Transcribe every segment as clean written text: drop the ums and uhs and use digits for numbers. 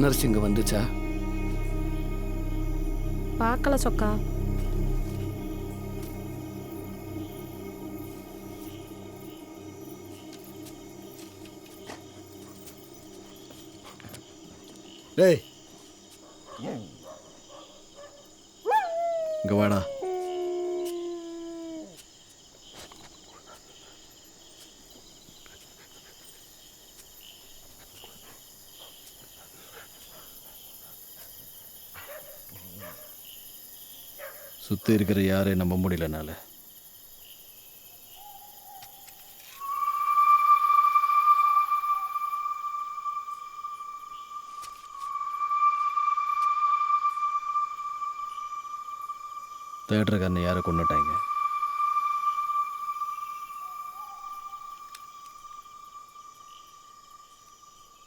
பொன்னரசி இங்க வந்துச்சா? பார்க்கல சொக்கா. டேய் இங்க வாடா. சுற்றி இருக்கிற யாரையும் நம்ப முடியலனால தேட்டருக்காரனை யாரை கொண்டுட்டாங்க?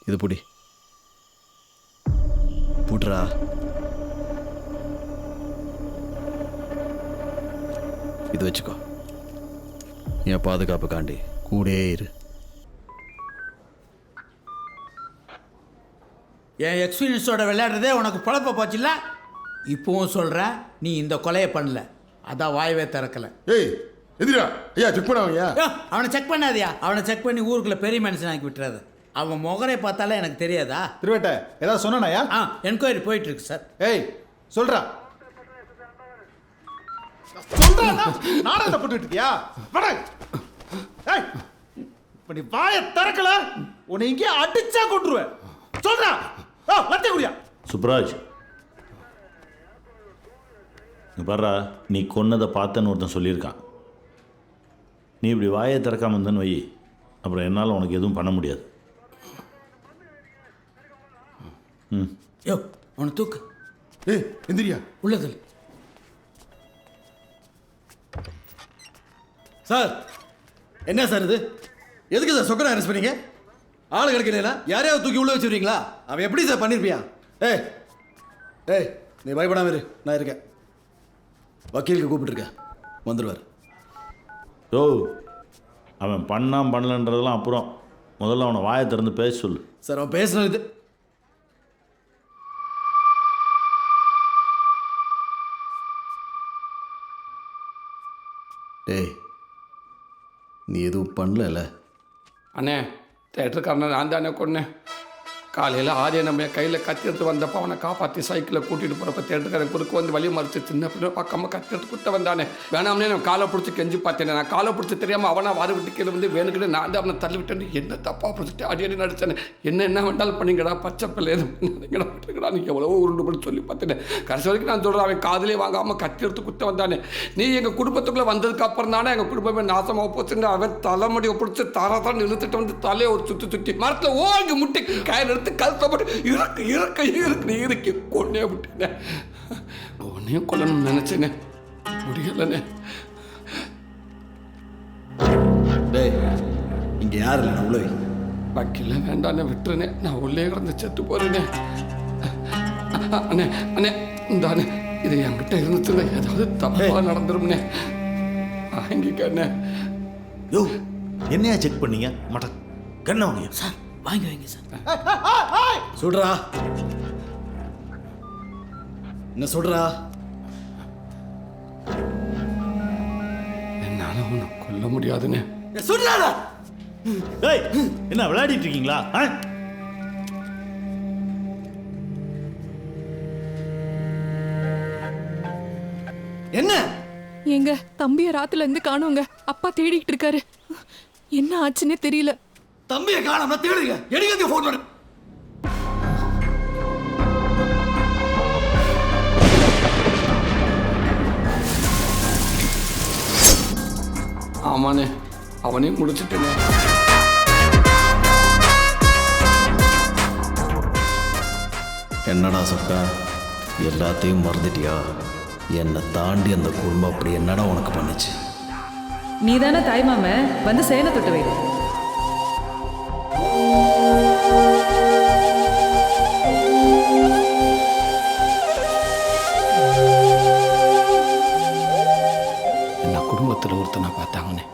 இது புடி புட்ரா. இது வச்சுக்கோ, என் பாதுகாப்பு காண்டி கூடே இரு. என் எக்ஸ்பீரியன்ஸோட விளையாடுறதே உனக்கு பழப்ப போச்சுல்ல. இப்போவும் சொல்கிறேன், நீ இந்த கொலையை பண்ணல. அதான் வாயவே திறக்கலை. ஏய் எதிரா ஐயா செக் பண்ணாங்கய்யா. அவனை செக் பண்ணாதியா. அவனை செக் பண்ணி ஊருக்குள்ள பெரிய மனுஷனாக்கி விட்டுறாது. அவன் முகரை பார்த்தாலே எனக்கு தெரியாதா? திருவேட்ட ஏதாவது சொன்னாயா? என்கொயரி போயிட்டு இருக்கு சார். ஏய் சொல்றா. நாடகத்தை போட்டுட்டு இருக்கியா? இப்ப நீ வாயை திறக்கல உன்னை இங்கே அடிச்சா கொண்டுருவேன். சொல்றா. லத்திய குடியா. சுப்ராஜ், பாரா, நீ கொன்னதை பார்த்தேன்னு ஒருத்தன் சொல்லியிருக்கான். நீ இப்படி வாயை திறக்காம இருந்தேன்னு வை, அப்புறம் என்னால் உனக்கு எதுவும் பண்ண முடியாது. ம். யோ அவனை தூக்கு. ஏய் எந்திரியா. உள்ளது சார், என்ன சார் இது? எதுக்கு சார் சொக்கனை அரெஸ்ட் பண்ணீங்க? ஆளு கிடைக்கல, யாரையாவது தூக்கி உள்ள வச்சுருவீங்களா? அவன் எப்படி சார் பண்ணியிருப்பியா? ஏய் ஏய் நீ பயப்படாம இரு, நான் இருக்கேன். வக்கீலுக்கு கூப்பிட்டுருக்கேன், வந்துடுவார். ஓ, அவன் பண்ணான் பண்ணலன்றதெல்லாம் அப்புறம், முதல்ல அவனை வாயை திறந்து பேச சொல்லு. சார் அவன் பேசுனது டேய், நீ எதுவும் பண்ணல? அண்ணே, தேட்டருக்காரனை நான் தானே கொன்னேன். காலையில் ஆரிய நம்ம கையில் கத்தி எடுத்து வந்தப்போ அவனை காப்பாற்றி சைக்கிளில் கூட்டிகிட்டு போகிறப்ப தேட்டருக்காரன் குறுக்க வந்து வழி மறிச்சு சின்ன பிள்ளை பார்க்காம கத்தி எடுத்து குத்த வந்தானே. வேணாம்னே நான் காலை பிடிச்சி கெஞ்சி பார்த்தேனே. நான் காலை பிடிச்சி தெரியாமல் அவனை வாரி விட்டு கீழே வந்து வேணுக்கிட்டு நான் தான் அவனை தள்ளி விட்டேன்னு என்ன தப்பாக பிடிச்சிட்டு அடியடி நடிச்சேன்னு. என்ன வேண்டாலும் பண்ணிங்கடா, பச்சை பிள்ளை எதுவும் பண்ணிங்கடா விட்டுருக்கடா, நீ எவ்வளவோ உருண்டு பண்ணி சொல்லி பார்த்தேன். கடைசி வரைக்கும் நான் சொல்கிறேன், அவன் காதலே வாங்காமல் கத்தி எடுத்து குத்த வந்தானே. நீ எங்கள் குடும்பத்துக்குள்ளே வந்ததுக்கு அப்புறம் தானே எங்கள் குடும்பமே நாசமாக போச்சுன்னு அவன் தலைமுடியை பிடிச்சி தரதான் இழுத்துட்டு வந்து தலையை ஒரு சுற்றி மரத்தில் ஓங்கி முட்டி கயிறு எடுத்து கழுத்தை போட்டு இருக்கு கொன்னே விட்டேனே. உன்னையும் கொல்லணும்னு நினைச்சேனே, முடியலண்ணே. டேய் இங்கே யார் இல்லை, நான் உள்ள வக்கீல வேண்டானே, விட்டுருனே. நான் உள்ளே கிடந்து செத்து போறேனே. அண்ணே அண்ணே இந்தானே, இது என்கிட்ட இருந்துச்சுன்னா ஏதாவது தப்பா நடந்துரும்னே. வாங்கிக்கண்ணே. யோ, என்னையா செக் பண்ணீங்க? மட்டன் கண்ணை வாங்க சார். வாங்கி வைங்க சார். சொல்றா, என்ன சொல்றா? என்னால உன்னை கொல்ல முடியாதுன்னு சொல்றாடா. ஏய், என்ன விளையாடிட்டு இருக்கீங்களா? என்ன? எங்க தம்பிய ராத்துல இருந்து காணுங்க. அப்பா தேடிட்டு இருக்காரு. என்ன ஆச்சுன்னே தெரியல. தம்பியை காணாம தேடுங்க. எடுங்க போன் பண்ணு. ஆமாண்ணே, அவனையும் முடிச்சுட்டேனே. என்னடா சொக்கா, எல்லாத்தையும் மறந்துட்டியா? என்னை தாண்டி அந்த குடும்பம் அப்படி என்னடா உனக்கு பண்ணுச்சு? நீ தானே தாய்மாம, வந்து சேனை தொட்டு வை. என்ன குடும்பத்தில் ஒருத்தனை பார்த்தாங்கண்ணே.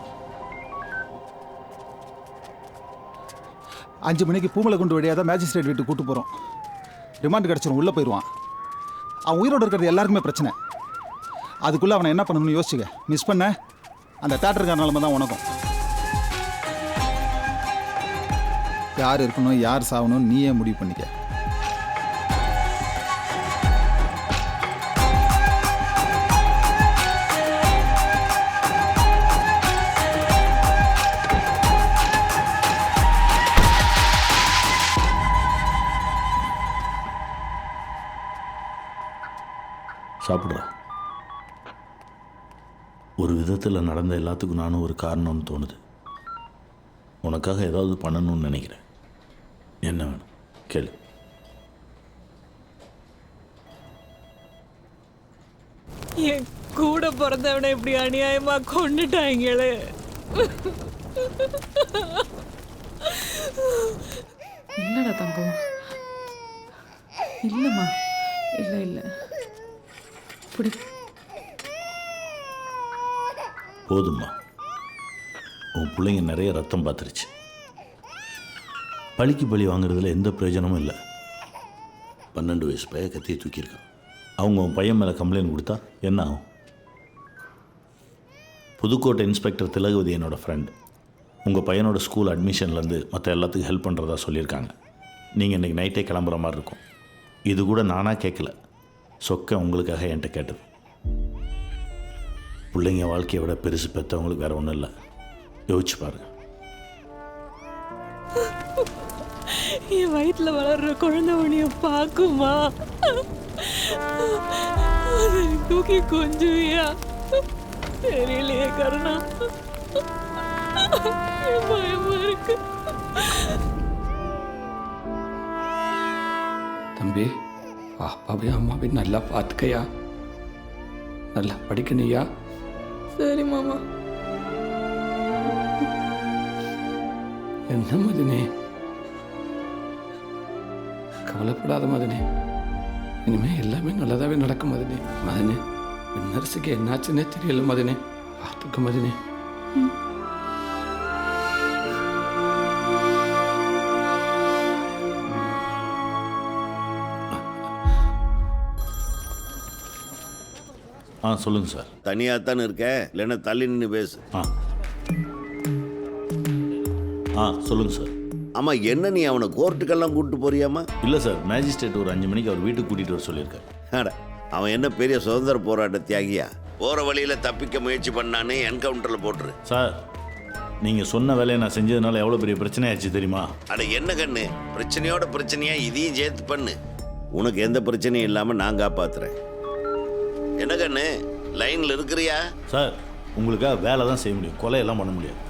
5 மணிக்கு பூமலை குண்டு வழியாக தான் மேஜிஸ்ட்ரேட் வீட்டுக்கு கூட்டு போகிறோம். ரிமாண்ட் கிடச்சிரும், உள்ளே போயிடுவான். அவன் உயிரோடு இருக்கிறது எல்லாருக்குமே பிரச்சனை. அதுக்குள்ளே அவனை என்ன பண்ணணும்னு யோசிச்சுக்க. மிஸ் பண்ண அந்த தேட்டருக்கார நிலமை தான் உனக்கும். யார் இருக்கணும் யார் சாகணும் நீயே முடிவு பண்ணிக்க. சாப்பிட்றா. ஒரு விதத்தில் நடந்த எல்லாத்துக்கும் நானும் ஒரு காரணம்னு தோணுது. உனக்காக ஏதாவது பண்ணணும்னு நினைக்கிறேன். என்ன வேணும் கேளு. என் கூட பிறந்தவனை இப்படி அநியாயமா கொண்டுட்டாங்களே. இல்லடா தங்கம், இல்லைம்மா, இல்லை இல்லை, இப்படி போதும்மா. உன் பிள்ளைங்க நிறைய ரத்தம் பார்த்துருச்சு. பழிக்கு பழி வாங்குறதுல எந்த பிரயோஜனமும் இல்லை. 12 வயசு பையன் கத்தியை தூக்கியிருக்கான். அவங்க உன் பையன் மேலே கம்ப்ளைண்ட் கொடுத்தா என்ன ஆகும்? புதுக்கோட்டை இன்ஸ்பெக்டர் திலகவதி என்னோடய ஃப்ரெண்ட். உங்கள் பையனோட ஸ்கூல் அட்மிஷன்லேருந்து மற்ற எல்லாத்துக்கும் ஹெல்ப் பண்ணுறதா சொல்லியிருக்காங்க. நீங்கள் இன்றைக்கி நைட்டே கிளம்புற மாதிரி இருக்கும். இது கூட நானாக கேட்கல, சொக்க உங்களுக்காக என்கிட்ட கேட்டது. பிள்ளைங்க வாழ்க்கையை விட பெருசு பெற்றவங்களுக்கு வேறு ஒன்றும் இல்லை. யோசிச்சு பாருங்க. என் வயிற்றுல வளர்ற குழந்தை உன்னைய பார்க்குமா? அதை தூக்கி கொஞ்சுவியா? தெரியலையே கருணா, பயமா இருக்கு. தம்பி, அப்பாவையும் அம்மாவையும் நல்லா பார்த்துக்கையா, நல்லா படிக்கணுயா. சரி மாமா. என்ன மதினே, கவலைப்படாத மதினே, இனிமேல் எல்லாமே நல்லதாகவே நடக்கும் மதினே. மதினே, நர்ஸுக்கு என்னாச்சுன்னே தெரியல மதினே, பார்த்துக்க மதினே. சொல்லுங்கள் சார். தனியாக தானே இருக்க, இல்லைன்னா தள்ளி நின்று பேசு. சொல்லுங்கள் சார். ஆமாம், என்ன நீ அவனை கோர்ட்டுக்கெல்லாம் கூப்பிட்டு போறியாமா? இல்லை சார், மேஜிஸ்ட்ரேட் ஒரு 5 மணிக்கு அவர் வீட்டுக்கு கூட்டிகிட்டு வர சொல்லியிருக்காரு. அட, அவன் என்ன பெரிய சுதந்திர போராட்ட தியாகியா? போகிற வழியில் தப்பிக்க முயற்சி பண்ணான்னு என்கவுண்டரில் போட்டுரு. சார், நீங்கள் சொன்ன வேலையை நான் செஞ்சதுனால எவ்வளோ பெரிய பிரச்சனையாச்சு தெரியுமா? அட என்ன கண்ணு, பிரச்சனையோட பிரச்சனையா இதையும் சேர்த்து பண்ணு. உனக்கு எந்த பிரச்சனையும் இல்லாமல் நான் காப்பாற்றுறேன். என்ன கண்ணு, லைனில் இருக்கிறியா? சார், உங்களுக்காக வேலை தான் செய்ய முடியும், கொலையெல்லாம் பண்ண முடியாது.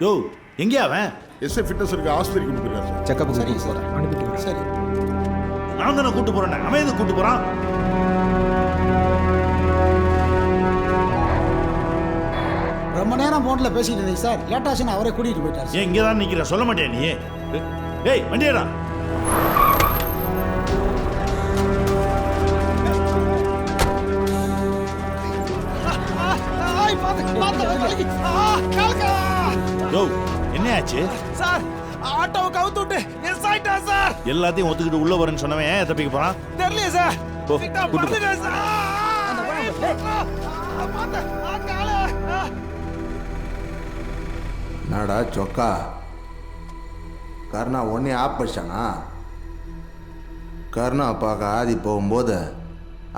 யோ, எங்கேயா அவன்? எஸ்ஐ ஃபிட்னஸ் இருக்கு, ஆஸ்பத்திரிக்கு கொடுக்குறாரு சார். செக்கப் சரி சார், அனுப்பிட்டு சரி. நான் தானே கூட்டு போறேன், அவன் எதுக்கு கூட்டு போறான்? ரொம்ப நேரம் ஃபோனில் பேசிட்டு இருந்தீங்க சார். லேட்டாச்சுன்னு அவரே கூட்டிகிட்டு போயிட்டார். ஏன் இங்கே தான் நிற்கிற, சொல்ல மாட்டேன் நீ? ஏய் வண்டியடா. யோ, என்ன ஆச்சு சார்? ஆட்டோவை கவுத்து விட்டு எஸ் ஆயிட்டா சார். எல்லாத்தையும் ஒத்துக்கிட்டு உள்ள வரேன்னு சொன்னவன் ஏன் தப்பிக்க போறான்? தெரியலையே சார். போ, கூட்டு போ. நாடா சொக்கா, கருணா ஒன்னே ஆப் படிச்சானா? கருணா பார்க்க ஆதி போகும்போது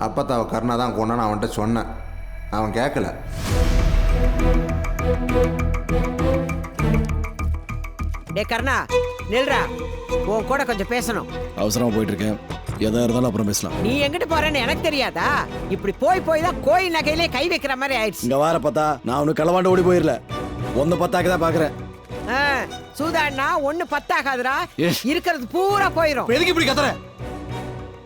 அப்பத்தாவை கருணா தான் கொண்டான்னு அவன்கிட்ட சொன்னேன். அவன் கேட்கல. டே கருணா, நில்றா, உன் கூட கொஞ்சம் பேசணும். அவசரமா போயிட்டு இருக்கேன், எதா இருந்தாலும் அப்புறம் பேசலாம். நீ எங்கிட்டு போறேன்னு எனக்கு தெரியாதா? இப்படி போய் தான் கோயில் நகையிலே கை வைக்கிற மாதிரி ஆயிடுச்சு. இங்க வார பார்த்தா நான் ஒன்னும் களவாண்டு ஓடி போயிடல, ஒன்னு பத்தாக்க தான் பாக்குறேன். சூதாடினா ஒண்ணு பத்தாகாதுடா, இருக்கிறது பூரா போயிரும். எதுக்கு இப்படி கத்துற?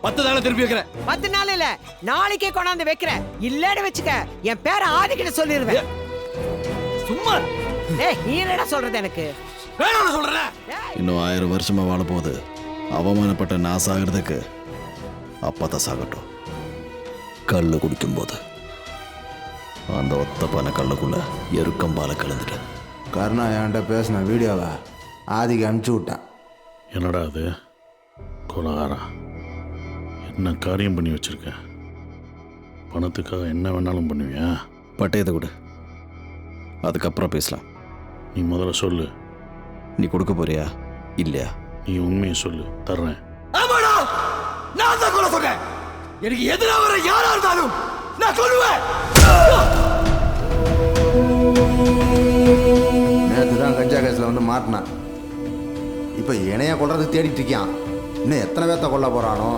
10 நாள் திருப்பி வைக்கிறேன். 10 நாள் இல்ல, நாளைக்கே கொண்டாந்து வைக்கிறேன். இல்லன்னு வச்சுக்க, என் பேரை ஆதிக்கிட்ட சொல்லிடுவேன். சும்மா ஏய், நீ என்னடா சொல்றது? எனக்கு வேணும்னு சொல்றேன். இன்னும் 1000 வருஷமா வாழ போகுது. அவமானப்பட்ட நான் சாகிறதுக்கு அப்பதான் சாகட்டும். கல்லு குடிக்கும் போது அந்த ஒத்தப்பான கல்லுக்குள்ள எருக்கம்பால கலந்துட்டு கருணா என்கிட்ட பேசின வீடியோவை ஆதிக்கு அனுப்பிச்சி விட்டான். என்னடா அது கொலகாரா? என்ன காரியம் பண்ணி வச்சிருக்க? பணத்துக்காக என்ன வேணாலும் பண்ணுவியா? பட்டயத்தை கொடு, அதுக்கப்புறம் பேசலாம். நீ முதல்ல சொல்லு. நீ கொடுக்க போறியா இல்லையா? நீ உண்மையை சொல்லு, தர்றேன். ஆமாடா, நான் தான் கொலை சொல்றேன். எனக்கு எதிராக வர யாரா இருந்தாலும் நான் கொல்லுவேன். நேற்று தான் கஞ்சா கேஸில் வந்து மாட்டினான். இப்போ இணைய கொல்றது தேடிட்டு இருக்கான். இன்னும் எத்தனை பேர்த்த கொல்ல போகிறானோ